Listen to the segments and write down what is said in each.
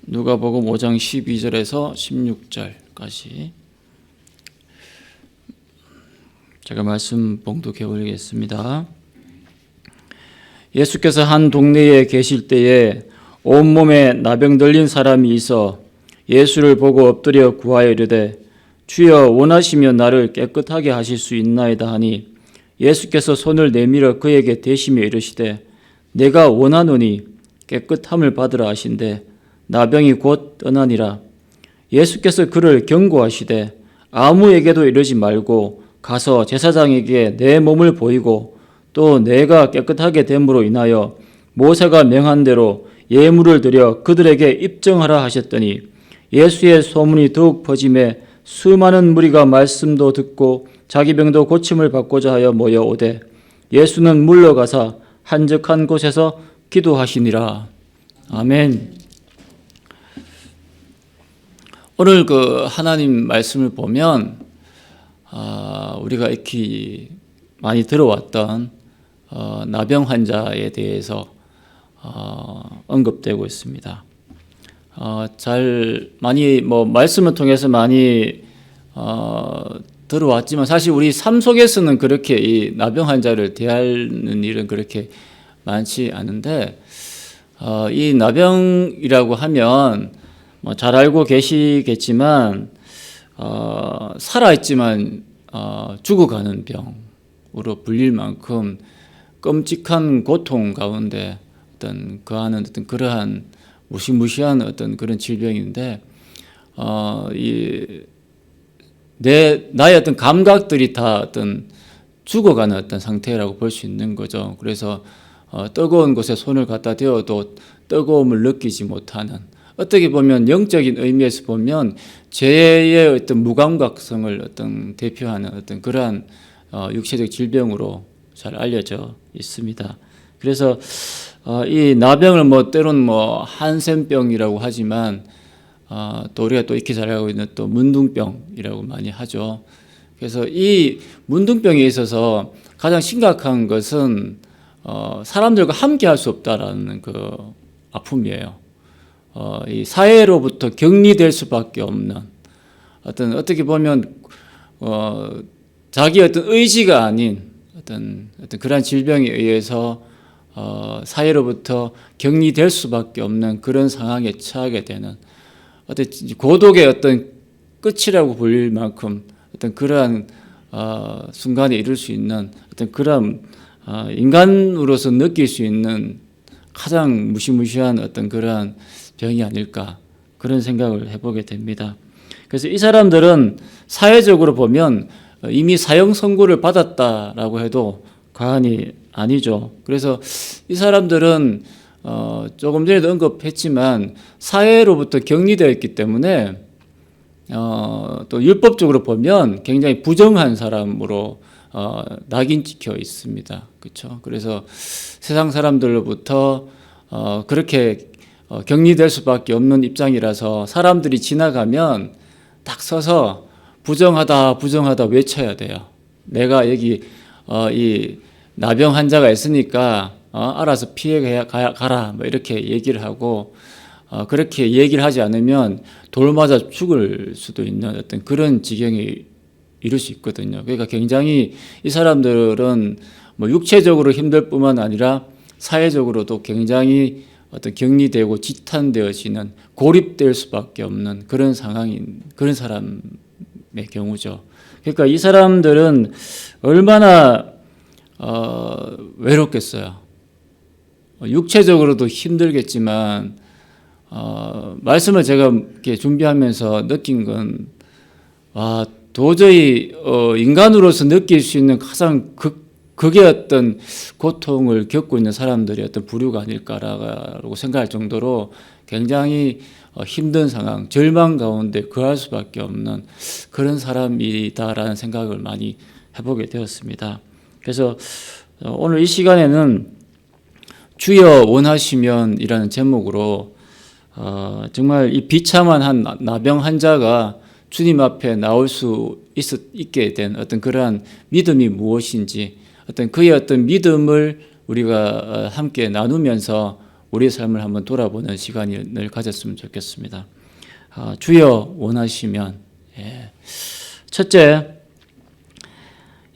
누가복음 5장 12절에서 16절까지 제가 말씀 봉독해 올리겠습니다. 예수께서 한 동네에 계실 때에 온몸에 나병 들린 사람이 있어 예수를 보고 엎드려 구하여 이르되 주여 원하시면 나를 깨끗하게 하실 수 있나이다 하니 예수께서 손을 내밀어 그에게 대시며 이르시되 내가 원하노니 깨끗함을 받으라 하신대 나병이 곧 떠나니라. 예수께서 그를 경고하시되 아무에게도 이르지 말고 가서 제사장에게 내 몸을 보이고 또 내가 깨끗하게 됨으로 인하여 모세가 명한 대로 예물을 드려 그들에게 입증하라 하셨더니 예수의 소문이 더욱 퍼짐에 수많은 무리가 말씀도 듣고 자기 병도 고침을 받고자 하여 모여오되 예수는 물러가사 한적한 곳에서 기도하시니라. 아멘. 오늘 그 하나님 말씀을 보면 우리가 익히 많이 들어왔던 나병 환자에 대해서 언급되고 있습니다. 많이 말씀을 통해서 많이 들어왔지만 사실 우리 삶 속에서는 그렇게 이 나병 환자를 대하는 일은 그렇게 많지 않은데 이 나병이라고 하면 잘 알고 계시겠지만 살아있지만 죽어가는 병으로 불릴 만큼 끔찍한 고통 가운데 거하는 그러한 무시무시한 그런 질병인데 나의 감각들이 다 죽어가는 상태라고 볼 수 있는 거죠. 그래서 뜨거운 곳에 손을 갖다 대어도 뜨거움을 느끼지 못하는, 어떻게 보면 영적인 의미에서 보면 죄의 무감각성을 대표하는 그러한 육체적 질병으로 잘 알려져 있습니다. 그래서 이 나병을 때로는 한센병이라고 하지만 또 우리가 또 익히 잘 알고 있는 또 문둥병이라고 많이 하죠. 그래서 이 문둥병에 있어서 가장 심각한 것은 사람들과 함께 할 수 없다라는 그 아픔이에요. 이 사회로부터 격리될 수밖에 없는 어떻게 보면 자기 의지가 아닌 그러한 질병에 의해서 사회로부터 격리될 수밖에 없는 그런 상황에 처하게 되는 고독의 끝이라고 불릴 만큼 그러한 순간에 이룰 수 있는 그런 인간으로서 느낄 수 있는 가장 무시무시한 그러한 병이 아닐까, 그런 생각을 해보게 됩니다. 그래서 이 사람들은 사회적으로 보면 이미 사형 선고를 받았다라고 해도 과언이 아니죠. 그래서 이 사람들은 조금 전에도 언급했지만 사회로부터 격리되어 있기 때문에 또 율법적으로 보면 굉장히 부정한 사람으로 낙인 찍혀 있습니다. 그렇죠? 그래서 세상 사람들로부터 그렇게 격리될 수밖에 없는 입장이라서 사람들이 지나가면 딱 서서 부정하다 외쳐야 돼요. 내가 여기 이 나병 환자가 있으니까 알아서 피해 가라 이렇게 얘기를 하고 그렇게 얘기를 하지 않으면 돌 맞아 죽을 수도 있는 그런 지경이 이룰 수 있거든요. 그러니까 굉장히 이 사람들은 육체적으로 힘들 뿐만 아니라 사회적으로도 굉장히 격리되고 지탄되어지는, 고립될 수밖에 없는 그런 상황인 그런 사람의 경우죠. 그러니까 이 사람들은 얼마나 외롭겠어요. 육체적으로도 힘들겠지만 말씀을 제가 이렇게 준비하면서 느낀 건 도저히 인간으로서 느낄 수 있는 가장 극의 고통을 겪고 있는 사람들이 부류가 아닐까라고 생각할 정도로 굉장히 힘든 상황, 절망 가운데 거할 수밖에 없는 그런 사람이다라는 생각을 많이 해보게 되었습니다. 그래서 오늘 이 시간에는 주여 원하시면 이라는 제목으로 정말 이 비참한 한 나병 환자가 주님 앞에 나올 수 있게 된 그러한 믿음이 무엇인지, 그의 믿음을 우리가 함께 나누면서 우리의 삶을 한번 돌아보는 시간을 가졌으면 좋겠습니다. 주여 원하시면, 첫째,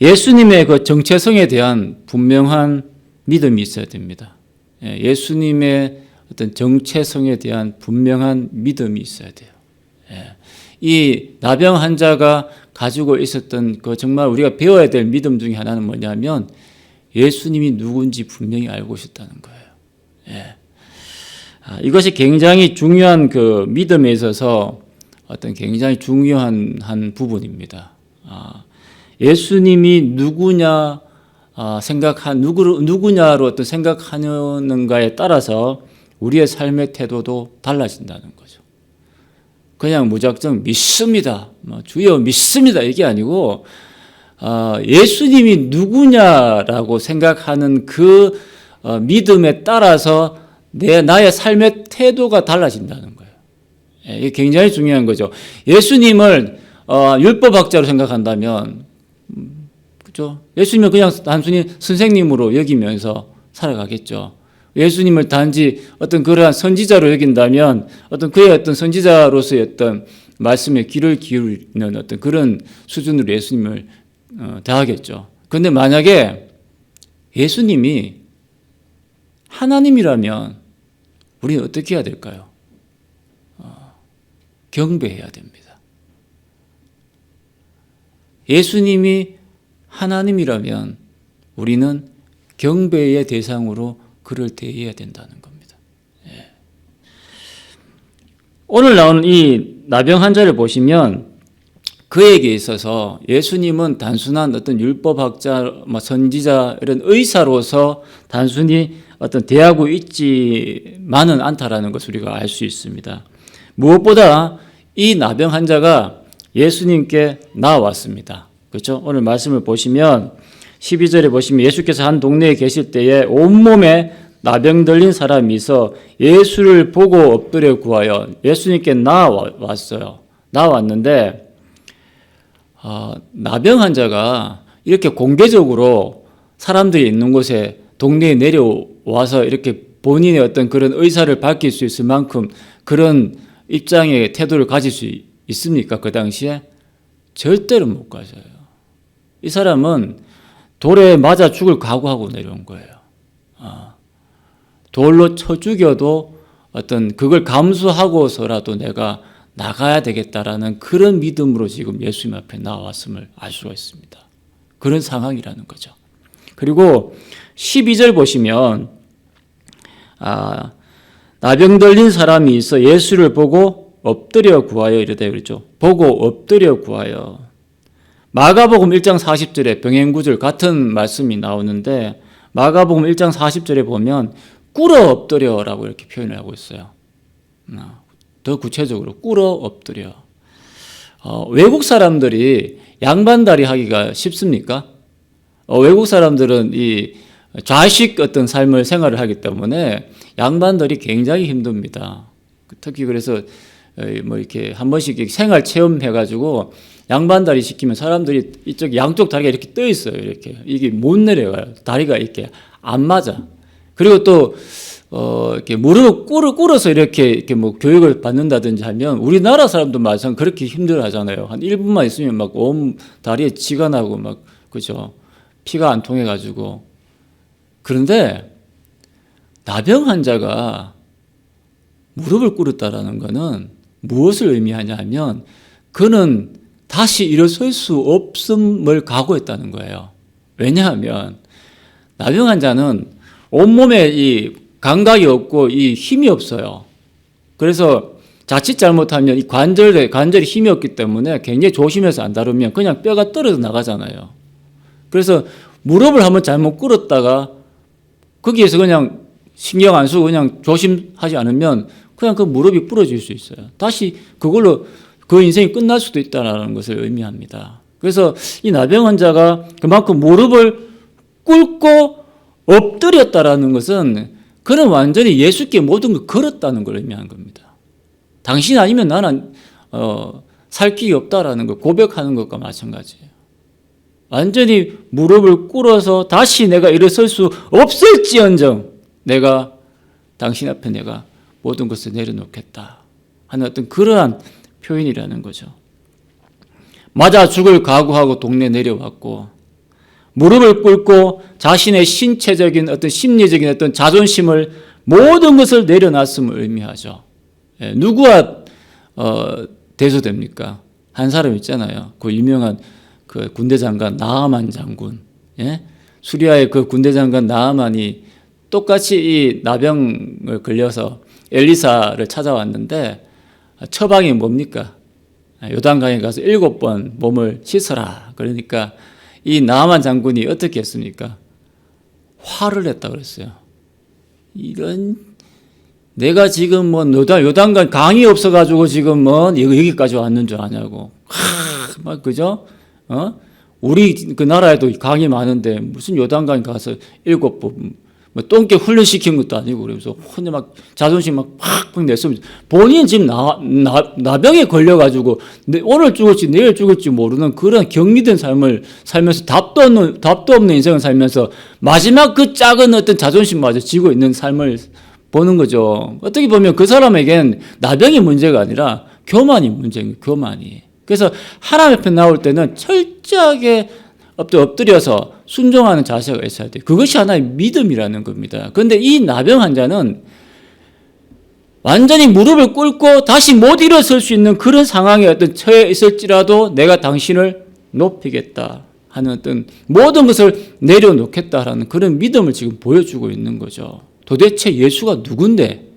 예수님의 그 정체성에 대한 분명한 믿음이 있어야 됩니다. 예수님의 어떤 정체성에 대한 분명한 믿음이 있어야 돼요. 이 나병 환자가 가지고 있었던 그 정말 우리가 배워야 될 믿음 중에 하나는 뭐냐면 예수님이 누군지 분명히 알고 있었다는 거예요. 이것이 굉장히 중요한 그 믿음에 있어서 어떤 굉장히 중요한 한 부분입니다. 예수님이 누구냐 누구냐로 어떤 생각하는가에 따라서 우리의 삶의 태도도 달라진다는 거죠. 그냥 무작정 믿습니다, 주여 믿습니다 이게 아니고 예수님이 누구냐라고 생각하는 그 믿음에 따라서 나의 삶의 태도가 달라진다는 거예요. 이게 굉장히 중요한 거죠. 예수님을 율법학자로 생각한다면, 그렇죠? 예수님을 그냥 단순히 선생님으로 여기면서 살아가겠죠. 예수님을 단지 어떤 그러한 선지자로 여긴다면 어떤 그의 어떤 선지자로서의 어떤 말씀에 귀를 기울이는 어떤 그런 수준으로 예수님을 대하겠죠. 그런데 만약에 예수님이 하나님이라면 우리는 어떻게 해야 될까요? 경배해야 됩니다. 예수님이 하나님이라면 우리는 경배의 대상으로 그를 대해야 된다는 겁니다. 오늘 나오는 이 나병 환자를 보시면 그에게 있어서 예수님은 단순한 어떤 율법학자, 선지자 이런 의사로서 단순히 어떤 대하고 있지만은 않다라는 것을 우리가 알 수 있습니다. 무엇보다 이 나병 환자가 예수님께 나왔습니다. 그렇죠? 오늘 말씀을 보시면 12절에 보시면 예수께서 한 동네에 계실 때에 온몸에 나병 들린 사람이 있어 예수를 보고 엎드려 구하여 예수님께 나왔어요. 나왔는데 나병 환자가 이렇게 공개적으로 사람들이 있는 곳에 동네에 내려와서 이렇게 본인의 어떤 그런 의사를 밝힐 수 있을 만큼 그런 입장의 태도를 가질 수 있습니까? 그 당시에? 절대로 못 가져요. 이 사람은 돌에 맞아 죽을 각오하고 내려온 거예요. 돌로 쳐 죽여도 어떤 그걸 감수하고서라도 내가 나가야 되겠다라는 그런 믿음으로 지금 예수님 앞에 나왔음을 알 수가 있습니다. 그런 상황이라는 거죠. 그리고 12절 보시면 나병 들린 사람이 있어 예수를 보고 엎드려 구하여 이르되 그랬죠. 보고 엎드려 구하여. 마가복음 1장 40절에 병행구절 같은 말씀이 나오는데 마가복음 1장 40절에 보면 꿇어 엎드려라고 이렇게 표현을 하고 있어요. 더 구체적으로 꿇어 엎드려. 외국 사람들이 양반다리 하기가 쉽습니까? 외국 사람들은 이 좌식 어떤 삶을 생활을 하기 때문에 양반들이 굉장히 힘듭니다. 특히 그래서 이렇게 한 번씩 생활 체험해가지고 양반다리 시키면 사람들이 이쪽 양쪽 다리가 이렇게 떠 있어요. 이게 못 내려가요. 다리가 이렇게 안 맞아. 그리고 또 이렇게 무릎을 꿇어서 이렇게 교육을 받는다든지 하면 우리나라 사람도 마찬가지로 그렇게 힘들어하잖아요. 한 1분만 있으면 막 온 다리에 쥐가 나고 막 그죠. 피가 안 통해가지고. 그런데 나병 환자가 무릎을 꿇었다라는 것은 무엇을 의미하냐 하면 그는 다시 일어설 수 없음을 각오했다는 거예요. 왜냐하면 나병 환자는 온몸에 이 감각이 없고 이 힘이 없어요. 그래서 자칫 잘못하면 이 관절이 힘이 없기 때문에 굉장히 조심해서 안 다루면 그냥 뼈가 떨어져 나가잖아요. 그래서 무릎을 한번 잘못 꿇었다가 거기에서 그냥 신경 안 쓰고 그냥 조심하지 않으면 그냥 그 무릎이 부러질 수 있어요. 다시 그걸로 그 인생이 끝날 수도 있다는 것을 의미합니다. 그래서 이 나병 환자가 그만큼 무릎을 꿇고 엎드렸다라는 것은 그는 완전히 예수께 모든 걸 걸었다는 걸 의미하는 겁니다. 당신 아니면 나는 살 길이 없다라는 걸 고백하는 것과 마찬가지예요. 완전히 무릎을 꿇어서 다시 내가 일어설 수 없을지언정 내가 당신 앞에 내가 모든 것을 내려놓겠다 하는 어떤 그러한 표현이라는 거죠. 맞아 죽을 각오하고 동네에 내려왔고 무릎을 꿇고 자신의 신체적인 어떤 심리적인 어떤 자존심을 모든 것을 내려놨음을 의미하죠. 예, 누구와 대조됩니까? 한 사람 있잖아요. 그 유명한 그 군대 장관 나아만 장군. 예? 수리아의 그 군대 장관 나아만이 똑같이 이 나병을 걸려서 엘리사를 찾아왔는데 처방이 뭡니까? 요단강에 가서 7번 몸을 씻어라. 그러니까 이 나아만 장군이 어떻게 했습니까? 화를 냈다 그랬어요. 이런 내가 지금 뭐 요단강 강이 없어가지고 지금 뭐 여기까지 왔는 줄 아냐고. 막 그죠? 우리 그 나라에도 강이 많은데 무슨 요단강 가서 7번 뭐 똥개 훈련시킨 것도 아니고 그래서 혼자 막 자존심 막 팍팍 냈으면 본인 지금 나병에 걸려가지고 오늘 죽을지 내일 죽을지 모르는 그런 격리된 삶을 살면서 답도 없는 인생을 살면서 마지막 그 작은 어떤 자존심마저 지고 있는 삶을 보는 거죠. 어떻게 보면 그 사람에겐 나병이 문제가 아니라 교만이 문제인 거예요. 교만이. 그래서 하나님 앞에 나올 때는 철저하게 엎드려서 순종하는 자세가 있어야 돼요. 그것이 하나의 믿음이라는 겁니다. 그런데 이 나병 환자는 완전히 무릎을 꿇고 다시 못 일어설 수 있는 그런 상황에 어떤 처해 있을지라도 내가 당신을 높이겠다 하는 어떤 모든 것을 내려놓겠다라는 그런 믿음을 지금 보여주고 있는 거죠. 도대체 예수가 누군데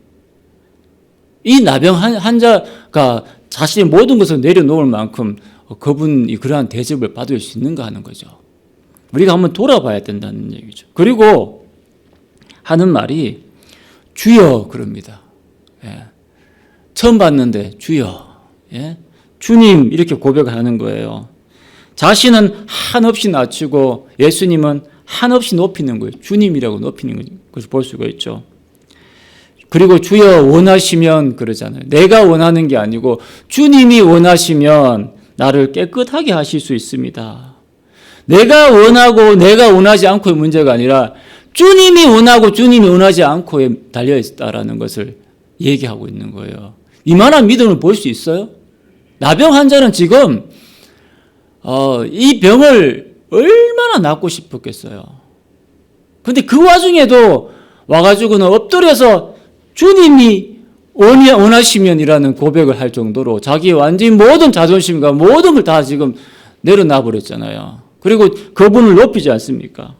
이 나병 환자가 자신의 모든 것을 내려놓을 만큼 그분이 그러한 대접을 받을 수 있는가 하는 거죠. 우리가 한번 돌아봐야 된다는 얘기죠. 그리고 하는 말이 주여 그럽니다. 예. 처음 봤는데 주여, 예? 주님 이렇게 고백을 하는 거예요. 자신은 한없이 낮추고 예수님은 한없이 높이는 거예요. 주님이라고 높이는 것을 볼 수가 있죠. 그리고 주여 원하시면 그러잖아요. 내가 원하는 게 아니고 주님이 원하시면 나를 깨끗하게 하실 수 있습니다. 내가 원하고 내가 원하지 않고의 문제가 아니라 주님이 원하고 주님이 원하지 않고에 달려있다라는 것을 얘기하고 있는 거예요. 이만한 믿음을 볼 수 있어요? 나병 환자는 지금 이 병을 얼마나 낫고 싶었겠어요. 근데 그 와중에도 와가지고는 엎드려서 주님이 원하시면이라는 고백을 할 정도로 자기의 완전히 모든 자존심과 모든 걸 다 지금 내려놔 버렸잖아요. 그리고 그분을 높이지 않습니까?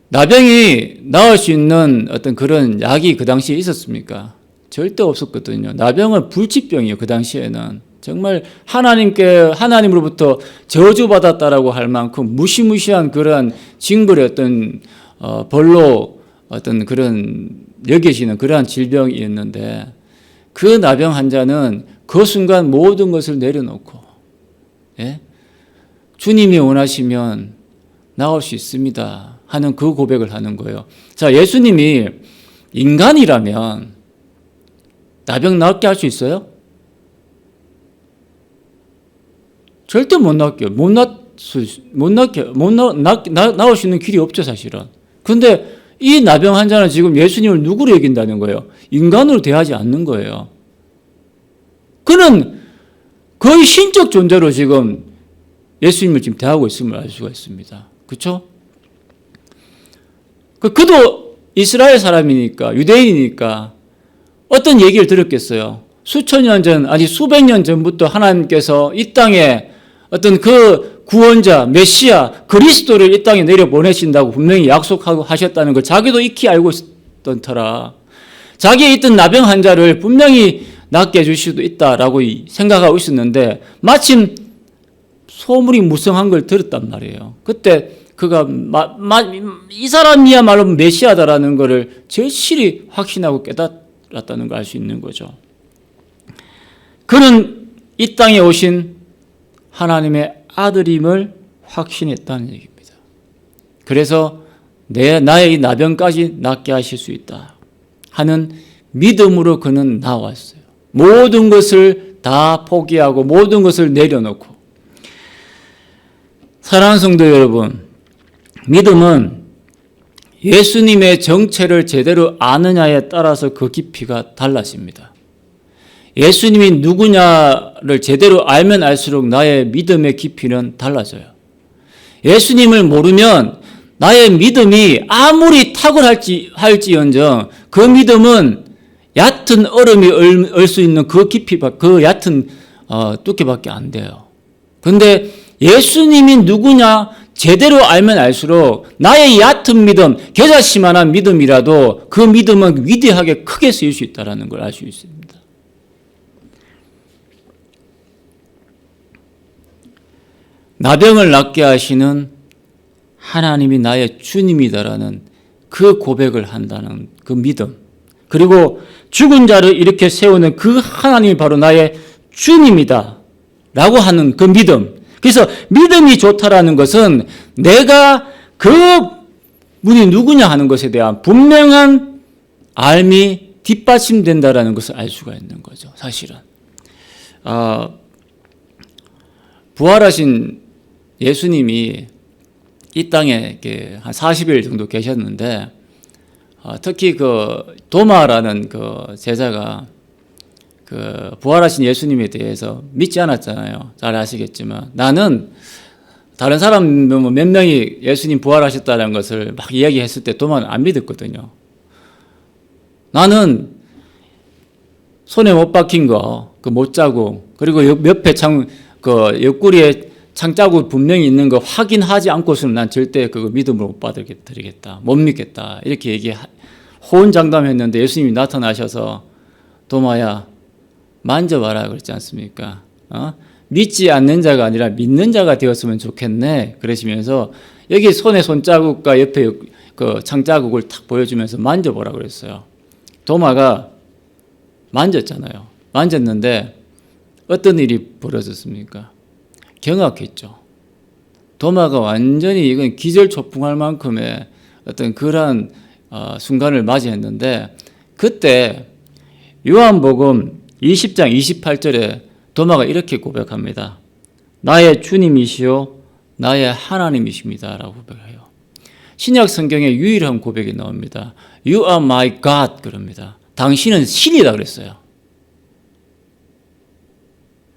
나병이 나을 수 있는 어떤 그런 약이 그 당시에 있었습니까? 절대 없었거든요. 나병은 불치병이에요. 그 당시에는. 정말 하나님으로부터 저주받았다라고 할 만큼 무시무시한 그러한 징벌의 어떤 벌로 어떤 그런 여겨지는 그러한 질병이었는데 그 나병 환자는 그 순간 모든 것을 내려놓고 예? 주님이 원하시면 나올 수 있습니다 하는 그 고백을 하는 거예요. 자, 예수님이 인간이라면 나병 낫게 할 수 있어요? 절대 못 낫게 나올 수 있는 길이 없죠, 사실은. 근데 이 나병 환자는 지금 예수님을 누구로 여긴다는 거예요? 인간으로 대하지 않는 거예요. 그는 거의 신적 존재로 지금 예수님을 지금 대하고 있음을 알 수가 있습니다. 그렇죠? 그도 이스라엘 사람이니까 유대인이니까 어떤 얘기를 들었겠어요? 수천 년 전, 아니 수백 년 전부터 하나님께서 이 땅에 어떤 그 구원자, 메시아, 그리스도를 이 땅에 내려보내신다고 분명히 약속하고 하셨다는 걸 자기도 익히 알고 있던 터라 자기의 있던 나병 환자를 분명히 낫게 해줄 수도 있다라고 생각하고 있었는데 마침 소문이 무성한 걸 들었단 말이에요. 그때 그가 이 사람이야말로 메시아다라는 것을 절실히 확신하고 깨달았다는 걸 알 수 있는 거죠. 그는 이 땅에 오신 하나님의 아들임을 확신했다는 얘기입니다. 그래서 나의 이 나병까지 낫게 하실 수 있다 하는 믿음으로 그는 나왔어요. 모든 것을 다 포기하고 모든 것을 내려놓고. 사랑하는 성도 여러분, 믿음은 예수님의 정체를 제대로 아느냐에 따라서 그 깊이가 달라집니다. 예수님이 누구냐를 제대로 알면 알수록 나의 믿음의 깊이는 달라져요. 예수님을 모르면 나의 믿음이 아무리 탁월할지언정 그 믿음은 얕은 얼음이 얼 수 있는 그 깊이, 그 얕은 두께밖에 안 돼요. 그런데 예수님이 누구냐 제대로 알면 알수록 나의 얕은 믿음, 겨자씨만한 믿음이라도 그 믿음은 위대하게 크게 쓰일 수 있다는 걸 알 수 있습니다. 나병을 낫게 하시는 하나님이 나의 주님이다라는 그 고백을 한다는 그 믿음, 그리고 죽은 자를 이렇게 세우는 그 하나님이 바로 나의 주님이다 라고 하는 그 믿음. 그래서 믿음이 좋다라는 것은 내가 그 분이 누구냐 하는 것에 대한 분명한 알미 뒷받침된다라는 것을 알 수가 있는 거죠. 사실은 부활하신 예수님이 이 땅에 한 40일 정도 계셨는데 특히 그 도마라는 그 제자가 그 부활하신 예수님에 대해서 믿지 않았잖아요. 잘 아시겠지만 나는 다른 사람 몇 명이 예수님 부활하셨다는 것을 막 이야기했을 때 도마는 안 믿었거든요. 나는 손에 못 박힌 거, 그 못자국, 그리고 옆에 그 옆구리에 창자국 분명히 있는 거 확인하지 않고서는 난 절대 그거 믿음으로 못 받아들이겠다. 못 믿겠다. 이렇게 호언장담했는데 예수님이 나타나셔서 도마야 만져봐라 그랬지 않습니까? 믿지 않는 자가 아니라 믿는 자가 되었으면 좋겠네. 그러시면서 여기 손에 손자국과 옆에 그 창자국을 탁 보여주면서 만져보라 그랬어요. 도마가 만졌잖아요. 만졌는데 어떤 일이 벌어졌습니까? 경악했죠. 도마가 완전히 이건 기절초풍할 만큼의 어떤 그러한 순간을 맞이했는데 그때 요한복음 20장 28절에 도마가 이렇게 고백합니다. 나의 주님이시요 나의 하나님이십니다 라고 고백해요. 신약 성경에 유일한 고백이 나옵니다. You are my God 그럽니다. 당신은 신이다 그랬어요.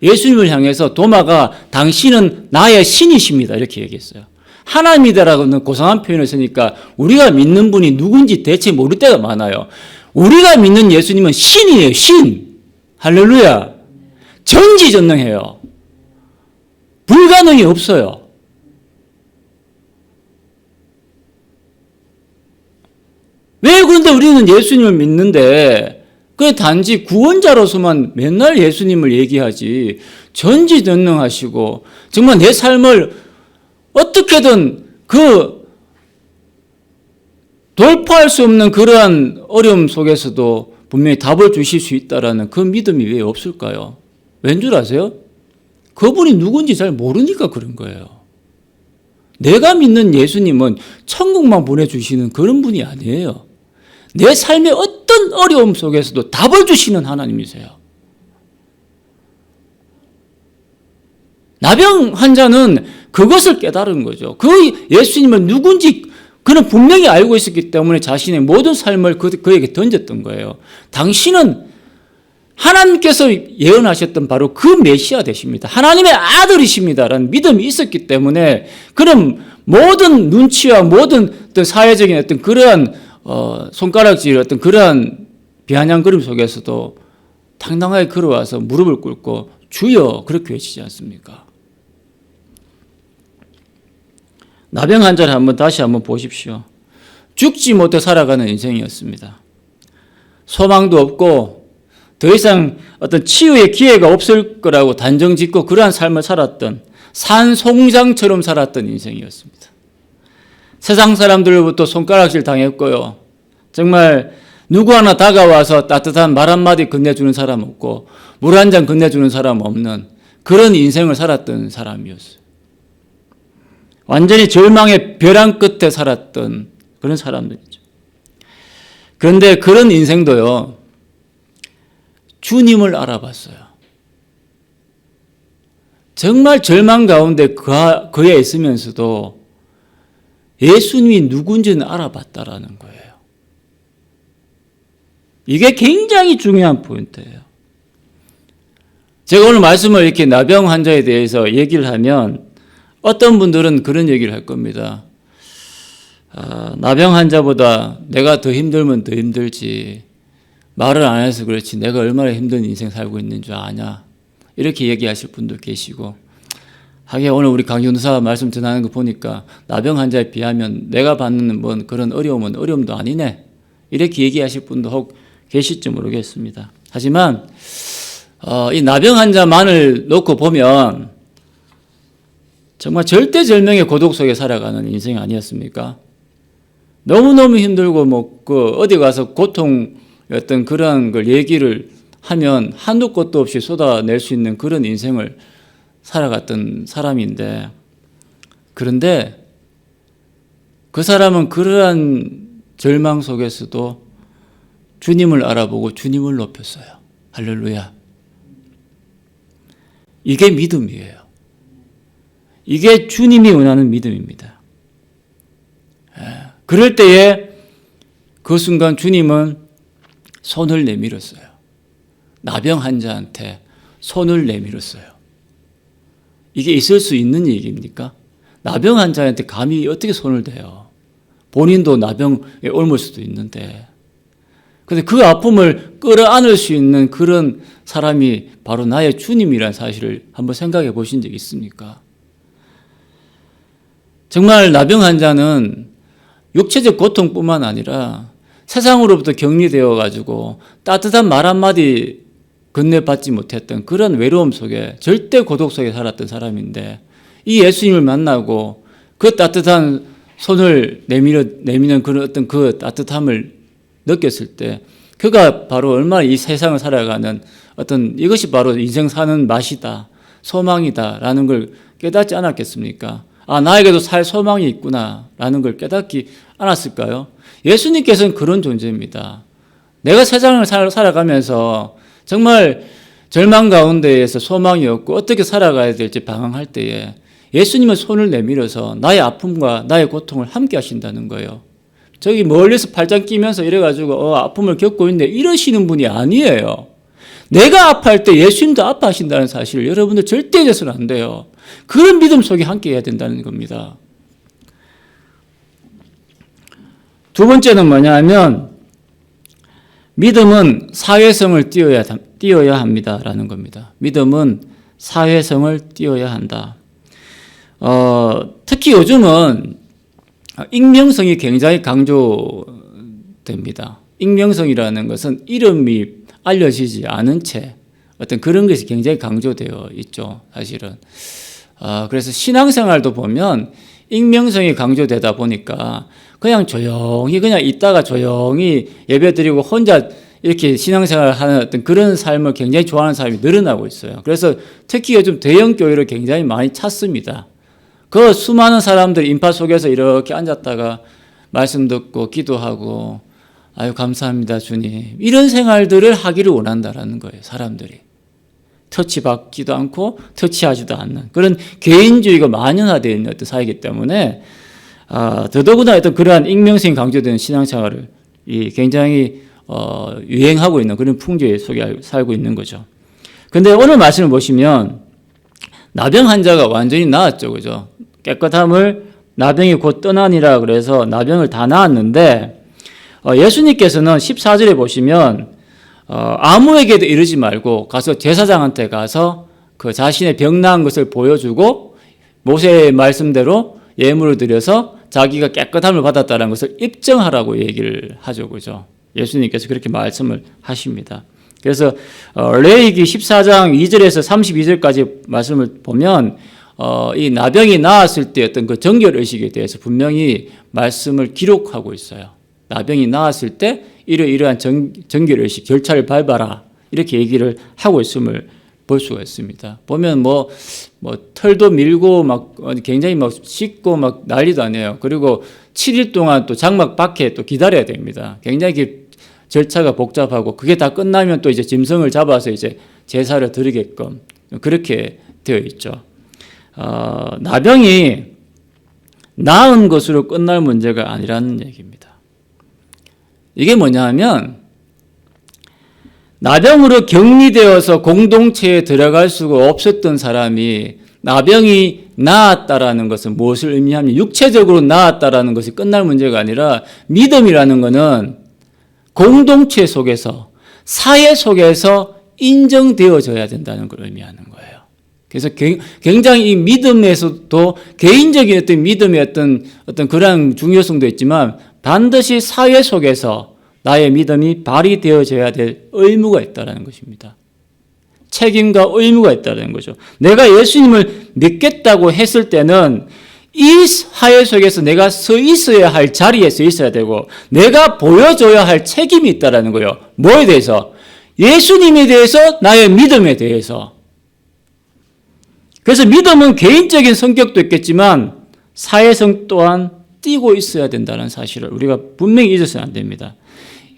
예수님을 향해서 도마가 당신은 나의 신이십니다 이렇게 얘기했어요. 하나님이다라고는 고상한 표현을 쓰니까 우리가 믿는 분이 누군지 대체 모를 때가 많아요. 우리가 믿는 예수님은 신이에요. 신. 할렐루야. 전지전능해요. 불가능이 없어요. 왜 그런데 우리는 예수님을 믿는데 그냥 단지 구원자로서만 맨날 예수님을 얘기하지 전지전능하시고 정말 내 삶을 어떻게든 그 돌파할 수 없는 그러한 어려움 속에서도 분명히 답을 주실 수 있다라는 그 믿음이 왜 없을까요? 왠 줄 아세요? 그분이 누군지 잘 모르니까 그런 거예요. 내가 믿는 예수님은 천국만 보내주시는 그런 분이 아니에요. 내 삶의 어떤 어려움 속에서도 답을 주시는 하나님이세요. 나병 환자는 그것을 깨달은 거죠. 그 예수님은 누군지 그는 분명히 알고 있었기 때문에 자신의 모든 삶을 그에게 던졌던 거예요. 당신은 하나님께서 예언하셨던 바로 그 메시아 되십니다. 하나님의 아들이십니다라는 믿음이 있었기 때문에 그는 모든 눈치와 모든 어떤 사회적인 어떤 그러한 손가락질 어떤 그러한 비아냥거림 속에서도 당당하게 걸어와서 무릎을 꿇고 주여 그렇게 외치지 않습니까? 나병 환자를 다시 한번 보십시오. 죽지 못해 살아가는 인생이었습니다. 소망도 없고 더 이상 어떤 치유의 기회가 없을 거라고 단정 짓고 그러한 삶을 살았던 산송장처럼 살았던 인생이었습니다. 세상 사람들로부터 손가락질 당했고요. 정말 누구 하나 다가와서 따뜻한 말 한마디 건네주는 사람 없고 물 한 잔 건네주는 사람 없는 그런 인생을 살았던 사람이었어요. 완전히 절망의 벼랑 끝에 살았던 그런 사람들이죠. 그런데 그런 인생도요. 주님을 알아봤어요. 정말 절망 가운데 그에 있으면서도 예수님이 누군지는 알아봤다라는 거예요. 이게 굉장히 중요한 포인트예요. 제가 오늘 말씀을 이렇게 나병 환자에 대해서 얘기를 하면 어떤 분들은 그런 얘기를 할 겁니다. 나병 환자보다 내가 더 힘들면 더 힘들지. 말을 안 해서 그렇지. 내가 얼마나 힘든 인생 살고 있는 줄 아냐. 이렇게 얘기하실 분도 계시고. 하긴 오늘 우리 강전도사 말씀 전하는 거 보니까 나병 환자에 비하면 내가 받는 뭔 그런 어려움은 어려움도 아니네. 이렇게 얘기하실 분도 혹 계실지 모르겠습니다. 하지만 이 나병 환자만을 놓고 보면 정말 절대절명의 고독 속에 살아가는 인생 아니었습니까? 너무너무 힘들고 어디 가서 고통 어떤 그런 걸 얘기를 하면 한도 끝도 없이 쏟아낼 수 있는 그런 인생을 살아갔던 사람인데, 그런데 그 사람은 그러한 절망 속에서도 주님을 알아보고 주님을 높였어요. 할렐루야. 이게 믿음이에요. 이게 주님이 원하는 믿음입니다. 그럴 때에 그 순간 주님은 손을 내밀었어요. 나병 환자한테 손을 내밀었어요. 이게 있을 수 있는 얘기입니까? 나병 환자한테 감히 어떻게 손을 대요? 본인도 나병에 옮을 수도 있는데. 근데 그 아픔을 끌어안을 수 있는 그런 사람이 바로 나의 주님이라는 사실을 한번 생각해 보신 적 있습니까? 정말 나병 환자는 육체적 고통뿐만 아니라 세상으로부터 격리되어 가지고 따뜻한 말 한마디 건네받지 못했던 그런 외로움 속에 절대 고독 속에 살았던 사람인데, 이 예수님을 만나고 그 따뜻한 손을 내미는 그런 어떤 그 따뜻함을 느꼈을 때 그가 바로 얼마나 이 세상을 살아가는 어떤 이것이 바로 인생 사는 맛이다, 소망이다라는 걸 깨닫지 않았겠습니까? 나에게도 살 소망이 있구나라는 걸 깨닫지 않았을까요? 예수님께서는 그런 존재입니다. 내가 세상을 살아가면서 정말 절망 가운데에서 소망이 없고 어떻게 살아가야 될지 방황할 때에 예수님은 손을 내밀어서 나의 아픔과 나의 고통을 함께 하신다는 거예요. 저기 멀리서 팔짱 끼면서 이래가지고 아픔을 겪고 있는데 이러시는 분이 아니에요. 내가 아파할 때 예수님도 아파하신다는 사실을 여러분들 절대 잊어서는 안 돼요. 그런 믿음 속에 함께 해야 된다는 겁니다. 두 번째는 뭐냐 하면 믿음은 사회성을 띄어야 합니다라는 겁니다. 믿음은 사회성을 띄어야 한다. 특히 요즘은 익명성이 굉장히 강조됩니다. 익명성이라는 것은 이름이 알려지지 않은 채 어떤 그런 것이 굉장히 강조되어 있죠, 사실은. 그래서 신앙생활도 보면 익명성이 강조되다 보니까 그냥 조용히 그냥 있다가 조용히 예배드리고 혼자 이렇게 신앙생활을 하는 어떤 그런 삶을 굉장히 좋아하는 사람이 늘어나고 있어요. 그래서 특히 요즘 대형 교회를 굉장히 많이 찾습니다. 그 수많은 사람들이 인파 속에서 이렇게 앉았다가 말씀 듣고 기도하고 아유 감사합니다 주님, 이런 생활들을 하기를 원한다라는 거예요. 사람들이 터치받지도 않고 터치하지도 않는 그런 개인주의가 만연화되어 있는 어떤 사회이기 때문에 더더구나 어떤 그러한 익명성이 강조되는 신앙생활을 굉장히 유행하고 있는 그런 풍조 속에 살고 있는 거죠. 그런데 오늘 말씀을 보시면 나병 환자가 완전히 나았죠, 그죠? 깨끗함을 나병이 곧 떠나니라 그래서 나병을 다 나았는데 예수님께서는 14절에 보시면 아무에게도 이르지 말고 가서 제사장한테 가서 그 자신의 병 나은 것을 보여주고 모세의 말씀대로 예물을 드려서 자기가 깨끗함을 받았다는 것을 입증하라고 얘기를 하죠, 그죠? 예수님께서 그렇게 말씀을 하십니다. 그래서 레위기 14장 2절에서 32절까지 말씀을 보면 이 나병이 나았을 때 어떤 그 정결의식에 대해서 분명히 말씀을 기록하고 있어요. 나병이 나았을 때 이러이러한 정결의식 절차를 밟아라 이렇게 얘기를 하고 있음을 볼 수가 있습니다. 보면 뭐 털도 밀고 막 굉장히 막 씻고 막 난리도 아니에요. 그리고 7일 동안 또 장막 밖에 또 기다려야 됩니다. 굉장히 절차가 복잡하고 그게 다 끝나면 또 이제 짐승을 잡아서 이제 제사를 드리게끔 그렇게 되어 있죠. 나병이 나은 것으로 끝날 문제가 아니라는 얘기입니다. 이게 뭐냐 하면 나병으로 격리되어서 공동체에 들어갈 수가 없었던 사람이 나병이 나았다라는 것은 무엇을 의미하면 육체적으로 나았다라는 것이 끝날 문제가 아니라 믿음이라는 것은 공동체 속에서 사회 속에서 인정되어져야 된다는 걸 의미하는 거예요. 그래서 굉장히 이 믿음에서도 개인적인 어떤 믿음의 어떤 그런 중요성도 있지만 반드시 사회 속에서 나의 믿음이 발휘되어져야 될 의무가 있다는 것입니다. 책임과 의무가 있다는 거죠. 내가 예수님을 믿겠다고 했을 때는 이 사회 속에서 내가 서 있어야 할 자리에 서 있어야 되고 내가 보여줘야 할 책임이 있다는 거예요. 뭐에 대해서? 예수님에 대해서, 나의 믿음에 대해서. 그래서 믿음은 개인적인 성격도 있겠지만 사회성 또한 띄고 있어야 된다는 사실을 우리가 분명히 잊어서는 안 됩니다.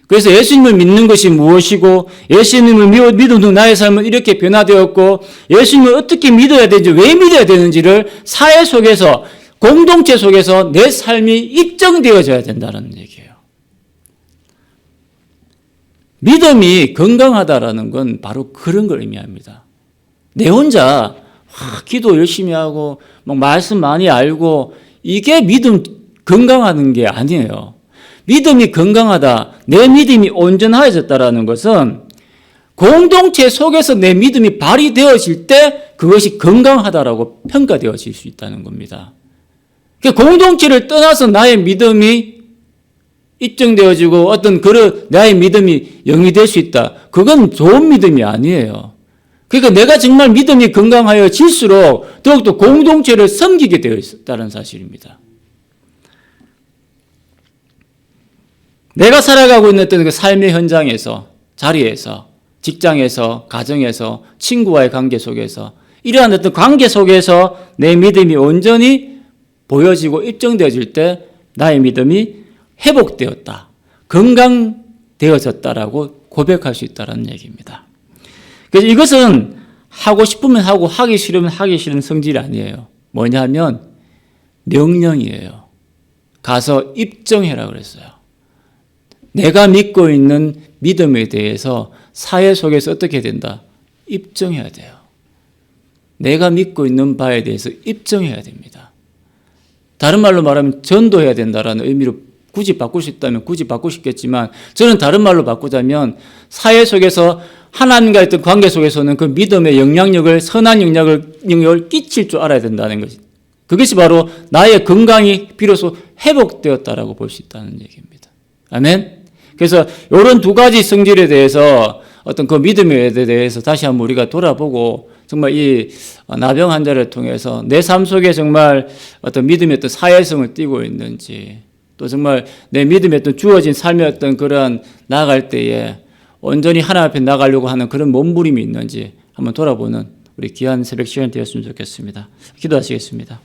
그래서 예수님을 믿는 것이 무엇이고 예수님을 믿는 나의 삶은 이렇게 변화되었고 예수님을 어떻게 믿어야 되는지 왜 믿어야 되는지를 사회 속에서 공동체 속에서 내 삶이 입증되어져야 된다는 얘기예요. 믿음이 건강하다라는 건 바로 그런 걸 의미합니다. 내 혼자 기도 열심히 하고 막 말씀 많이 알고 이게 믿음 건강하는 게 아니에요. 믿음이 건강하다, 내 믿음이 온전해졌다라는 것은 공동체 속에서 내 믿음이 발휘되어질 때 그것이 건강하다라고 평가되어질 수 있다는 겁니다. 공동체를 떠나서 나의 믿음이 입증되어지고 어떤 그런 나의 믿음이 영이 될 수 있다. 그건 좋은 믿음이 아니에요. 그러니까 내가 정말 믿음이 건강하여질수록 더욱더 공동체를 섬기게 되어 있다는 사실입니다. 내가 살아가고 있는 어떤 그 삶의 현장에서, 자리에서, 직장에서, 가정에서, 친구와의 관계 속에서 이러한 어떤 관계 속에서 내 믿음이 온전히 보여지고 입증되어질 때 나의 믿음이 회복되었다, 건강되어졌다라고 고백할 수 있다는 얘기입니다. 그래서 이것은 하고 싶으면 하고 하기 싫으면 하기 싫은 성질이 아니에요. 뭐냐면 명령이에요. 가서 입증해라 그랬어요. 내가 믿고 있는 믿음에 대해서 사회 속에서 어떻게 된다? 입증해야 돼요. 내가 믿고 있는 바에 대해서 입증해야 됩니다. 다른 말로 말하면 전도해야 된다라는 의미로 굳이 바꿀 수 있다면 굳이 바꾸고 싶겠지만 저는 다른 말로 바꾸자면 사회 속에서 하나님과 있던 관계 속에서는 그 믿음의 영향력을 선한 영향력을 끼칠 줄 알아야 된다는 것이 그것이 바로 나의 건강이 비로소 회복되었다라고 볼 수 있다는 얘기입니다. 아멘. 그래서 이런 두 가지 성질에 대해서 어떤 그 믿음에 대해서 다시 한번 우리가 돌아보고 정말 이 나병 환자를 통해서 내 삶 속에 정말 어떤 믿음의 어떤 사회성을 띠고 있는지 또 정말 내 믿음에 어떤 주어진 삶의 어떤 그런 나아갈 때에 온전히 하나님 앞에 나가려고 하는 그런 몸부림이 있는지 한번 돌아보는 우리 귀한 새벽 시간이 되었으면 좋겠습니다. 기도하시겠습니다.